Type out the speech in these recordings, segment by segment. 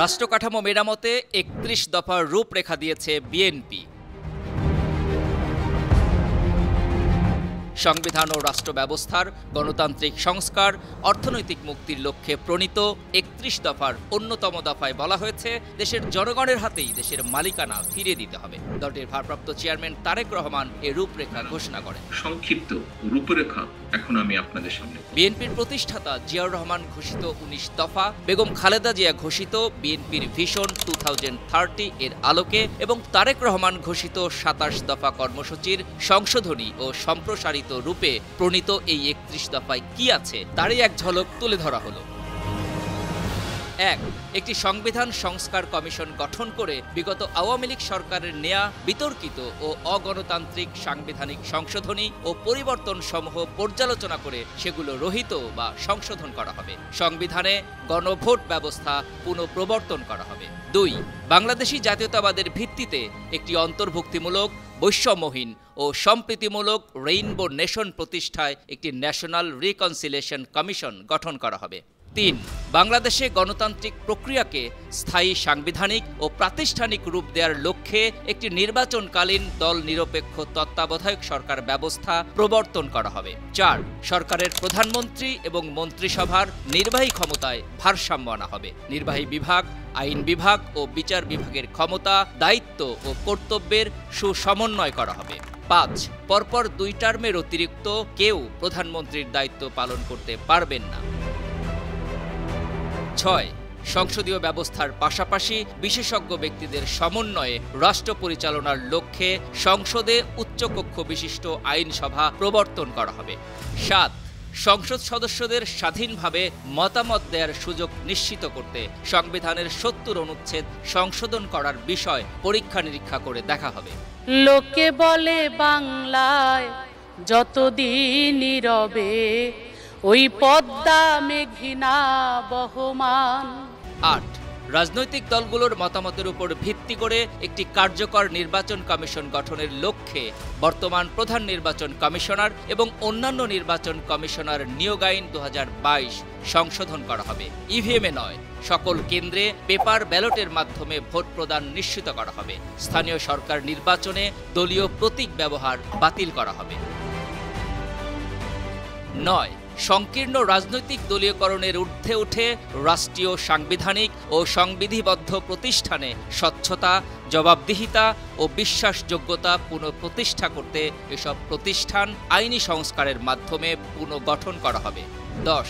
রাষ্ট্রকাঠামো মেরামতে ৩১ দফার রূপরেখা দিয়েছে বিএনপি। সংবিধান ও রাষ্ট্র ব্যবস্থার গণতান্ত্রিক সংস্কার, অর্থনৈতিক মুক্তির লক্ষ্যে প্রণীত ৩১ দফার অন্যতম দফায় বলা হয়েছে, দেশের জনগণের হাতেই দেশের মালিকানা ফিরিয়ে দিতে হবে। দলটির ভারপ্রাপ্ত চেয়ারম্যান তারেক রহমান এ রূপরেখা ঘোষণা করেন। সংক্ষিপ্ত রূপরেখা এখন আমি আপনাদের সামনে। বিএনপির প্রতিষ্ঠাতা জিয়াউর রহমান ঘোষিত ১৯ দফা, বেগম খালেদা জিয়া ঘোষিত বিএনপির ভিশন 2030 এর আলোকে এবং তারেক রহমান ঘোষিত ২৭ দফা কর্মসূচির সংশোধনী ও সম্প্রসারিত রূপে প্রণীত এই ৩১ দফায় কি আছে তারই এক ঝলক তুলে ধরা হলো। একটি সংবিধান সংস্কার কমিশন গঠন করে বিগত আওয়ামী লীগ সরকারের নেয়া বিতর্কিত ও অগণতান্ত্রিক সাংবিধানিক সংশোধনী ও পরিবর্তন সমূহ পর্যালোচনা করে সেগুলো রহিত বা সংশোধন করা হবে। সংবিধানে গণভোট ব্যবস্থা পুনঃপ্রবর্তন করা হবে। ২. বাংলাদেশি জাতীয়তাবাদের ভিত্তিতে একটি অন্তর্ভুক্তিমূলক, বৈষম্যহীন ও সম্প্রীতিমূলক রেইনবো নেশন প্রতিষ্ঠায় একটি ন্যাশনাল রিকনসিলিয়েশন কমিশন গঠন করা হবে। ৩. বাংলাদেশে গণতান্ত্রিক প্রক্রিয়াকে স্থায়ী সাংবিধানিক ও প্রাতিষ্ঠানিক রূপ দেওয়ার লক্ষ্যে একটি নির্বাচনকালীন দল নিরপেক্ষ তত্ত্বাবধায়ক সরকার ব্যবস্থা প্রবর্তন করা হবে। ৪. সরকারের প্রধানমন্ত্রী এবং মন্ত্রিসভার নির্বাহী ক্ষমতায় ভারসাম্য আনা হবে। নির্বাহী বিভাগ, আইন বিভাগ ও বিচার বিভাগের ক্ষমতা, দায়িত্ব ও কর্তব্যের সুসমন্বয় করা হবে। ৫. পরপর ২ টার্মের অতিরিক্ত কেউ প্রধানমন্ত্রীর দায়িত্ব পালন করতে পারবেন না। ৬. সংসদীয় ব্যবস্থার পাশাপাশি বিশেষজ্ঞ ব্যক্তিদের সমন্বয়ে রাষ্ট্র পরিচালনার লক্ষ্যে সংসদে উচ্চকক্ষ বিশিষ্ট আইনসভা প্রবর্তন করা হবে। ৭. সংসদ সদস্যদের স্বাধীনভাবে মতামত দেওয়ার সুযোগ নিশ্চিত করতে সংবিধানের ৭০ অনুচ্ছেদ সংশোধন করার বিষয় পরীক্ষা নিরীক্ষা করে দেখা হবে। লোকে বলে বাংলায় যতদিনই রবে ওই পদ্মা মেঘনা বহমান। ৮. রাজনৈতিক দলগুলোর মতামতের উপর ভিত্তি করে একটি কার্যকর নির্বাচন কমিশন গঠনের লক্ষ্যে বর্তমান প্রধান নির্বাচন কমিশনার এবং অন্যান্য নির্বাচন কমিশনার নিয়োগ আইন ২০২২ সংশোধন করা হবে। ইভিএমে নয়, সকল কেন্দ্রে পেপার ব্যালটের মাধ্যমে ভোট প্রদান নিশ্চিত করা হবে। স্থানীয় সরকার নির্বাচনে দলীয় প্রতীক ব্যবহার বাতিল করা হবে। ৯. সংকীর্ণ রাজনৈতিক দলীয়করণের ঊর্ধ্বে উঠে রাষ্ট্রীয় সাংবিধানিক ও সংবিধিবদ্ধ প্রতিষ্ঠানে স্বচ্ছতা, জবাবদিহিতা ও বিশ্বাসযোগ্যতা পুনঃপ্রতিষ্ঠা করতে এসব প্রতিষ্ঠান আইনি সংস্কারের মাধ্যমে পুনর্গঠন করা হবে। ১০.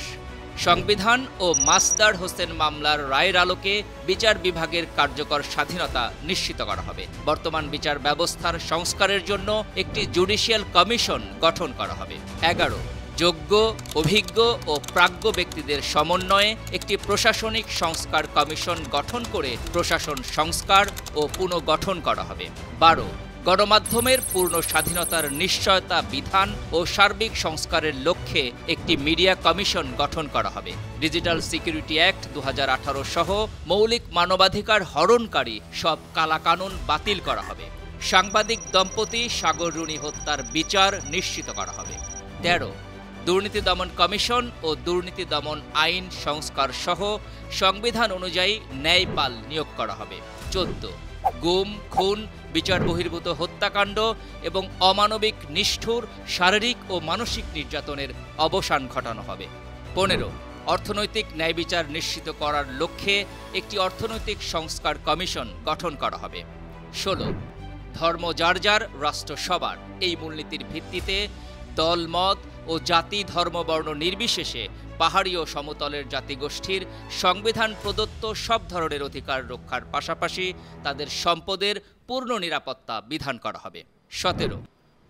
সংবিধান ও মাসদার হোসেন মামলার রায়ের আলোকে বিচার বিভাগের কার্যকর স্বাধীনতা নিশ্চিত করা হবে। বর্তমান বিচার ব্যবস্থার সংস্কারের জন্য একটি জুডিশিয়াল কমিশন গঠন করা হবে। ১১. যোগ্য, অভিজ্ঞ ও প্রাজ্ঞ ব্যক্তিদের সমন্বয়ে একটি প্রশাসনিক সংস্কার কমিশন গঠন করে প্রশাসন সংস্কার ও পুনর্গঠন করা হবে। ১২. গণমাধ্যমের পূর্ণ স্বাধীনতার নিশ্চয়তা বিধান ও সার্বিক সংস্কারের লক্ষ্যে একটি মিডিয়া কমিশন গঠন করা হবে। ডিজিটাল সিকিউরিটি অ্যাক্ট ২০১৮ সহ মৌলিক মানবাধিকার হরণকারী সব কালাকানুন বাতিল করা হবে। সাংবাদিক দম্পতি সাগর রুনি হত্যার বিচার নিশ্চিত করা হবে। ১৩. দুর্নীতি দমন কমিশন ও দুর্নীতি দমন আইন সংস্কার সহ সংবিধান অনুযায়ী ন্যায়পাল নিয়োগ করা হবে। ১৪. গুম, খুন, বিচার বহির্ভূত হত্যাকাণ্ড এবং অমানবিক, নিষ্ঠুর, শারীরিক ও মানসিক নির্যাতনের অবসান ঘটানো হবে। ১৫. অর্থনৈতিক ন্যায় বিচার নিশ্চিত করার লক্ষ্যে একটি অর্থনৈতিক সংস্কার কমিশন গঠন করা হবে। ১৬. ধর্ম যার যার, রাষ্ট্র সবার, এই মূলনীতির ভিত্তিতে দল, মত ও জাতি, ধর্ম, বর্ণ নির্বিশেষে পাহাড়ি ও সমতলের জাতিগোষ্ঠীর সংবিধান প্রদত্ত সব ধরনের অধিকার রক্ষার পাশাপাশি তাদের সম্পদের পূর্ণ নিরাপত্তা বিধান করা হবে। ১৭.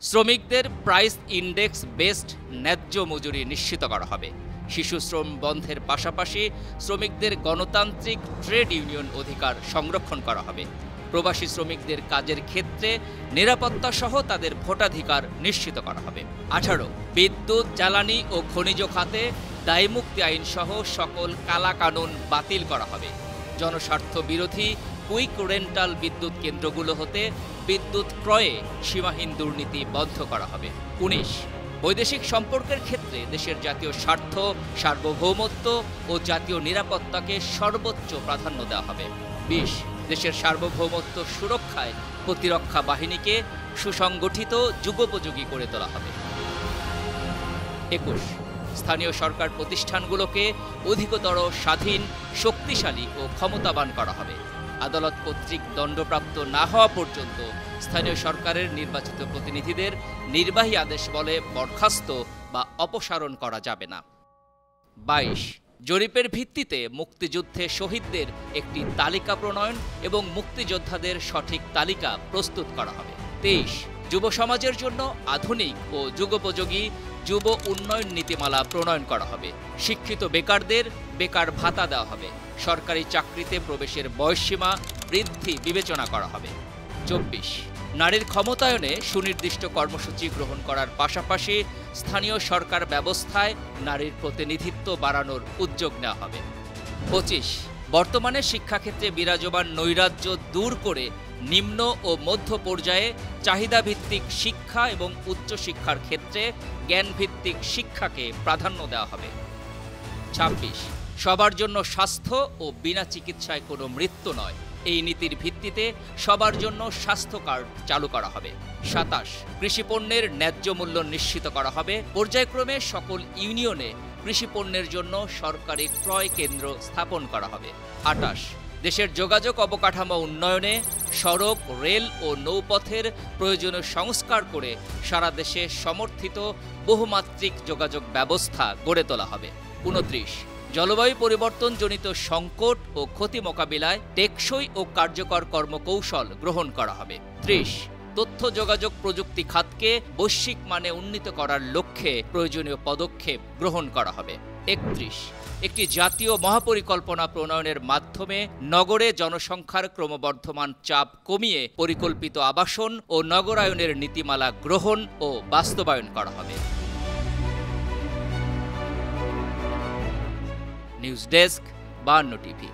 শ্রমিকদের প্রাইস ইন্ডেক্স বেসড ন্যায্য মজুরি নিশ্চিত করা হবে। শিশু শ্রম বন্ধের পাশাপাশি শ্রমিকদের গণতান্ত্রিক ট্রেড ইউনিয়ন অধিকার সংরক্ষণ করা হবে। প্রবাসী শ্রমিকদের কাজের ক্ষেত্রে নিরাপত্তা সহ তাদের ভোটাধিকার নিশ্চিত করা হবে। ১৮. বিদ্যুৎ, জ্বালানি ও খনিজ খাতে দায়মুক্তি আইন সহ সকল কালাকানুন বাতিল করা হবে। জনস্বার্থ বিরোধী কুইক রেন্টাল বিদ্যুৎ কেন্দ্রগুলো হতে বিদ্যুৎ ক্রয়ে সীমাহীন দুর্নীতি বন্ধ করা হবে। ১৯. বৈদেশিক সম্পর্কের ক্ষেত্রে দেশের জাতীয় স্বার্থ, সার্বভৌমত্ব ও জাতীয় নিরাপত্তাকে সর্বোচ্চ প্রাধান্য দেওয়া হবে। 20 দেশের সার্বভৌমত্ব সুরক্ষায় প্রতিরক্ষা বাহিনীকে সুসংগঠিত, যুগোপযোগী করে তোলা হবে। 21 স্থানীয় সরকার প্রতিষ্ঠানগুলোকে অধিকতর স্বাধীন, শক্তিশালী ও ক্ষমতাবান করা হবে। আদালত কর্তৃক দণ্ডপ্রাপ্ত না হওয়া পর্যন্ত স্থানীয় সরকারের নির্বাচিত প্রতিনিধিদের নির্বাহী আদেশ বলে বরখাস্ত বা অপসারণ করা যাবে না। 22 জরিপের ভিত্তিতে মুক্তিযুদ্ধে শহীদদের একটি তালিকা প্রণয়ন এবং মুক্তিযোদ্ধাদের সঠিক তালিকা প্রস্তুত করা হবে। 23 যুব সমাজের জন্য আধুনিক ও যুগোপযোগী যুব উন্নয়ন নীতিমালা প্রণয়ন করা হবে। শিক্ষিত বেকারদের বেকার ভাতা দেওয়া হবে। সরকারি চাকরিতে প্রবেশের বয়সসীমা বৃদ্ধি বিবেচনা করা হবে। 24 নারীর ক্ষমতায়নে সুনির্দিষ্ট কর্মসূচি গ্রহণ করার পাশাপাশি স্থানীয় সরকার ব্যবস্থায় নারীর প্রতিনিধিত্ব বাড়ানোর উদ্যোগ নেওয়া হবে। 25 বর্তমানে শিক্ষাক্ষেত্রে বিরাজমান নৈরাজ্য দূর করে নিম্ন ও মধ্য পর্যায়ে চাহিদাভিত্তিক শিক্ষা এবং উচ্চশিক্ষার ক্ষেত্রে জ্ঞানভিত্তিক শিক্ষাকে প্রাধান্য দেওয়া হবে। 26 সবার জন্য স্বাস্থ্য ও বিনা চিকিৎসায় কোনো মৃত্যু নয়, এই নীতির ভিত্তিতে সবার জন্য স্বাস্থ্য কার্ড চালু করা হবে। 27 কৃষিপণ্যের ন্যায্য মূল্য নিশ্চিত করা হবে। পর্যায়ক্রমে সকল ইউনিয়নে কৃষিপণ্যের জন্য সরকারি ক্রয় কেন্দ্র স্থাপন করা হবে। 28 দেশের যোগাযোগ অবকাঠামো উন্নয়নে সড়ক, রেল ও নৌপথের প্রয়োজনীয় সংস্কার করে সারা দেশে সমর্থিত বহুমাত্রিক যোগাযোগ ব্যবস্থা গড়ে তোলা হবে। 29 জলবায়ু পরিবর্তনজনিত সংকট ও ক্ষতি মোকাবিলায় টেকসই ও কার্যকর কর্মকৌশল গ্রহণ করা হবে। 30 তথ্য যোগাযোগ প্রযুক্তি খাতকে বৈশ্বিক মানে উন্নীত করার লক্ষ্যে প্রয়োজনীয় পদক্ষেপ গ্রহণ করা হবে। 31 একটি জাতীয় মহাপরিকল্পনা প্রণয়নের মাধ্যমে নগরে জনসংখ্যার ক্রমবর্ধমান চাপ কমিয়ে পরিকল্পিত আবাসন ও নগরায়নের নীতিমালা গ্রহণ ও বাস্তবায়ন করা হবে। News desk, 52 TV.